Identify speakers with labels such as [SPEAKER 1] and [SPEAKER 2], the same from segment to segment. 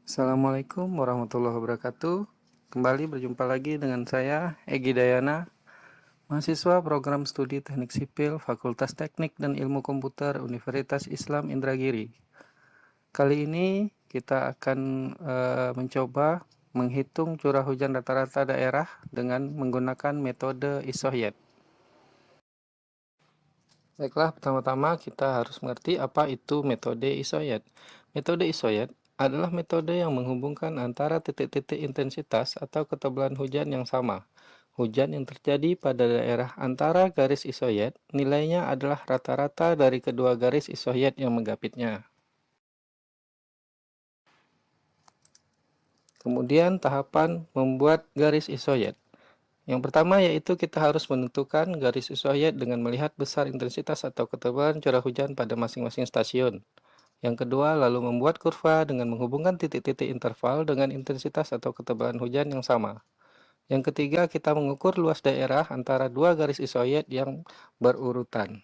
[SPEAKER 1] Assalamualaikum warahmatullahi wabarakatuh. Kembali berjumpa lagi dengan saya, Egi Dayana, mahasiswa program studi Teknik Sipil Fakultas Teknik dan Ilmu Komputer Universitas Islam Indragiri. Kali ini kita akan mencoba menghitung curah hujan rata-rata daerah dengan menggunakan metode isohyet. Baiklah, pertama-tama kita harus mengerti apa itu metode isohyet. Metode isohyet adalah metode yang menghubungkan antara titik-titik intensitas atau ketebalan hujan yang sama. Hujan yang terjadi pada daerah antara garis isohyet nilainya adalah rata-rata dari kedua garis isohyet yang menggapitnya. Kemudian tahapan membuat garis isohyet. Yang pertama yaitu kita harus menentukan garis isohyet dengan melihat besar intensitas atau ketebalan curah hujan pada masing-masing stasiun. Yang kedua, lalu membuat kurva dengan menghubungkan titik-titik interval dengan intensitas atau ketebalan hujan yang sama. Yang ketiga, kita mengukur luas daerah antara dua garis isohyet yang berurutan.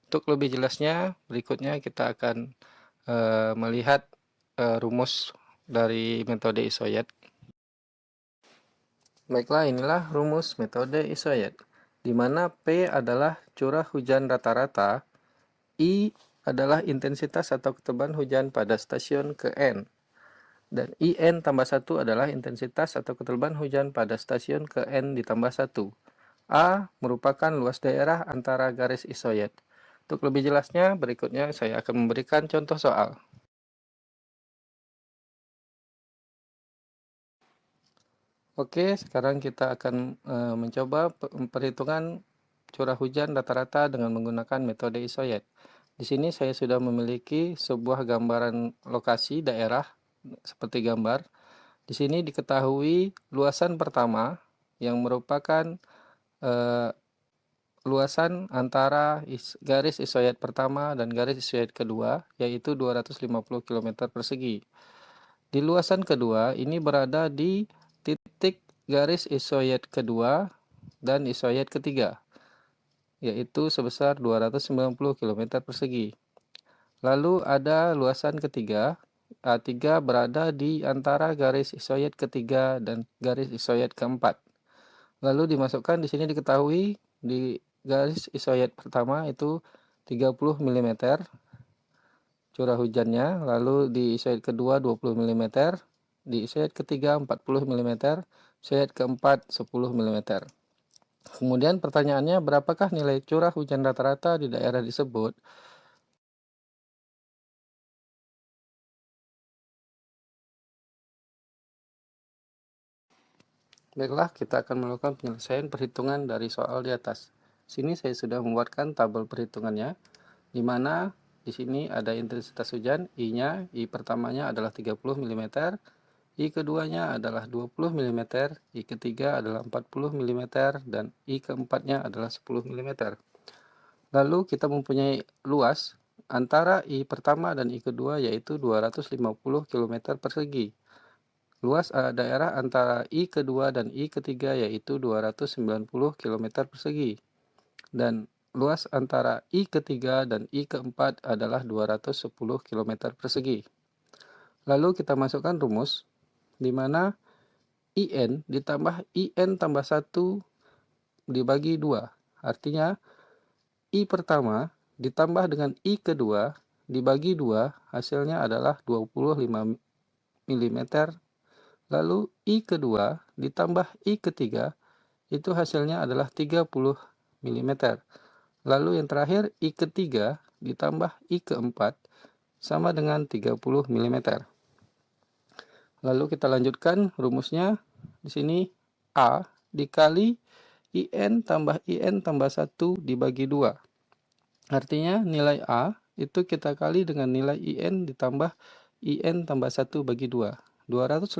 [SPEAKER 1] Untuk lebih jelasnya, berikutnya kita akan melihat rumus dari metode isohyet. Baiklah, inilah rumus metode isohyet, di mana P adalah curah hujan rata-rata, I adalah intensitas atau ketebalan hujan pada stasiun ke N, dan IN tambah 1 adalah intensitas atau ketebalan hujan pada stasiun ke N ditambah 1. A merupakan luas daerah antara garis isohyet. Untuk lebih jelasnya, berikutnya saya akan memberikan contoh soal. Oke, sekarang kita akan mencoba perhitungan curah hujan rata-rata dengan menggunakan metode isohyet. Di sini saya sudah memiliki sebuah gambaran lokasi daerah seperti gambar. Di sini diketahui luasan pertama yang merupakan luasan antara garis isohyet pertama dan garis isohyet kedua, yaitu 250 km persegi. Di luasan kedua, ini berada di titik garis isohyet kedua dan isohyet ketiga, yaitu sebesar 290 km persegi. Lalu ada luasan ketiga, A3 berada di antara garis isohyet ketiga dan garis isohyet keempat. Lalu dimasukkan di sini diketahui di garis isohyet pertama itu 30 mm curah hujannya, lalu di isohyet kedua 20 mm, di isohyet ketiga 40 mm, isohyet keempat 10 mm. Kemudian pertanyaannya, berapakah nilai curah hujan rata-rata di daerah disebut? Baiklah, kita akan melakukan penyelesaian perhitungan dari soal di atas. Sini saya sudah membuatkan tabel perhitungannya, di mana di sini ada intensitas hujan, I-nya, I pertamanya adalah 30 mm, I keduanya adalah 20 mm, I ketiga adalah 40 mm, dan I keempatnya adalah 10 mm. Lalu kita mempunyai luas antara I pertama dan I kedua yaitu 250 km persegi. Luas daerah antara I kedua dan I ketiga yaitu 290 km persegi. Dan luas antara I ketiga dan I keempat adalah 210 km persegi. Lalu kita masukkan rumus, di mana IN ditambah IN tambah 1 dibagi 2. Artinya, I pertama ditambah dengan I kedua dibagi 2, hasilnya adalah 25 mm. Lalu I kedua ditambah I ketiga, itu hasilnya adalah 30 mm. Lalu yang terakhir I ketiga ditambah I keempat sama dengan 30 mm. Lalu kita lanjutkan rumusnya. Di sini A dikali IN tambah IN tambah 1 dibagi 2. Artinya nilai A itu kita kali dengan nilai IN ditambah IN tambah 1 bagi 2. 250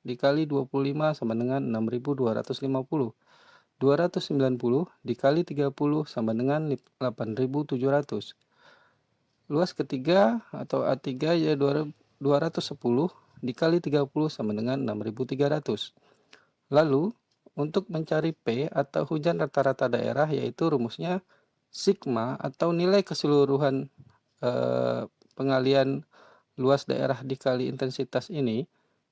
[SPEAKER 1] dikali 25 sama dengan 6.250. 290 dikali 30 sama dengan 8.700. Luas ketiga atau A3 ya 210 dikali 30 sama dengan 6.300. Lalu untuk mencari P atau hujan rata-rata daerah, yaitu rumusnya sigma atau nilai keseluruhan pengalian luas daerah dikali intensitas ini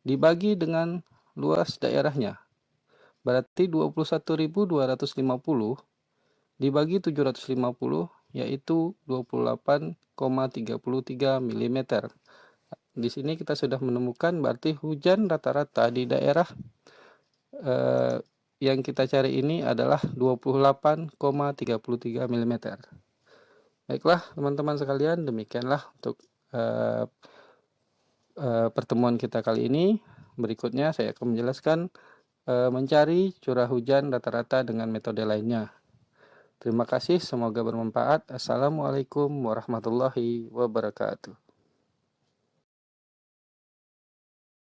[SPEAKER 1] dibagi dengan luas daerahnya. Berarti 21.250 dibagi 750 yaitu 28,33 mm. Di sini kita sudah menemukan berarti hujan rata-rata di daerah yang kita cari ini adalah 28,33 mm. Baiklah teman-teman sekalian, demikianlah untuk pertemuan kita kali ini. Berikutnya saya akan menjelaskan mencari curah hujan rata-rata dengan metode lainnya. Terima kasih, semoga bermanfaat. Assalamualaikum warahmatullahi wabarakatuh.